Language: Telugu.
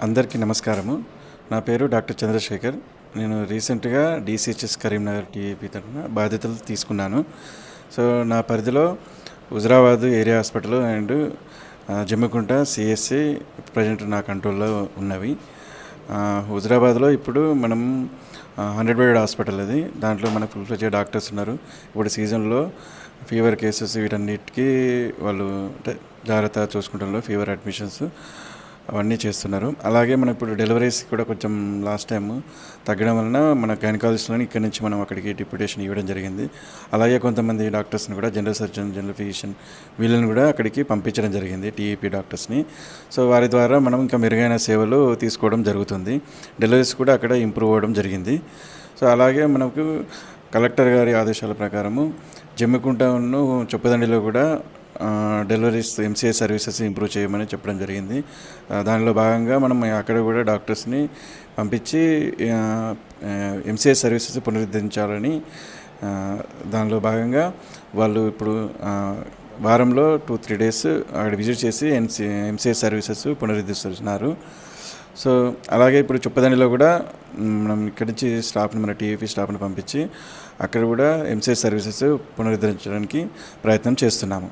అందరికీ నమస్కారము. నా పేరు డాక్టర్ చంద్రశేఖర్. నేను రీసెంట్‌గా డీసీహెచ్ఎస్ కరీంనగర్ టీఏపీ తరఫున బాధ్యతలు తీసుకున్నాను. సో, నా పరిధిలో Huzurabad area hospital and Jammikunta CSC present నా కంట్రోల్‌లో ఉన్నవి. హుజురాబాద్‌లో ఇప్పుడు మనం 100 బెడ్ హాస్పిటల్ అది. దాంట్లో మనకు ఫుల్ ఫ్లెడ్జ్డ్ డాక్టర్స్ ఉన్నారు. ఇప్పుడు సీజన్‌లో ఫీవర్ కేసెస్ వీటన్నిటికీ వాళ్ళు అంటే జాగ్రత్తగా చూసుకుంటంలో ఫీవర్ అడ్మిషన్స్ అవన్నీ చేస్తున్నారు. అలాగే మనం ఇప్పుడు డెలివరీస్ కూడా కొంచెం లాస్ట్ టైం తగ్గడం వలన మన గైనకాలజిస్ట్‌లని ఇక్కడి నుంచి మనం అక్కడికి డిప్యూటేషన్ ఇవ్వడం జరిగింది. అలాగే కొంతమంది డాక్టర్స్ని కూడా జనరల్ సర్జన్, జనరల్ ఫిజిషియన్ వీళ్ళని కూడా అక్కడికి పంపించడం జరిగింది, టీఏపీ డాక్టర్స్ని. సో, వారి ద్వారా మనం ఇంకా మెరుగైన సేవలు తీసుకోవడం జరుగుతుంది. డెలివరీస్ కూడా అక్కడ ఇంప్రూవ్ అవ్వడం జరిగింది. సో, అలాగే మనకు కలెక్టర్ గారి ఆదేశాల ప్రకారము జమ్మికుంటను చొప్పదండిలో కూడా డెలివరీస్ ఎంసీఐ సర్వీసెస్ ఇంప్రూవ్ చేయమని చెప్పడం జరిగింది. దానిలో భాగంగా మనం అక్కడ కూడా డాక్టర్స్ని పంపించి ఎంసీఐ సర్వీసెస్ పునరుద్ధరించాలని దానిలో భాగంగా వాళ్ళు ఇప్పుడు వారంలో 2-3 డేస్ అక్కడ విజిట్ చేసి ఎంసీఐ సర్వీసెస్ పునరుద్ధరిస్తున్నారు. సో, అలాగే ఇప్పుడు చొప్పదండిలో కూడా మనం ఇక్కడి నుంచి స్టాఫ్ని, మన టీఏపీ స్టాఫ్ని పంపించి అక్కడ కూడా ఎంసీఐ సర్వీసెస్ పునరుద్ధరించడానికి ప్రయత్నం చేస్తున్నాము.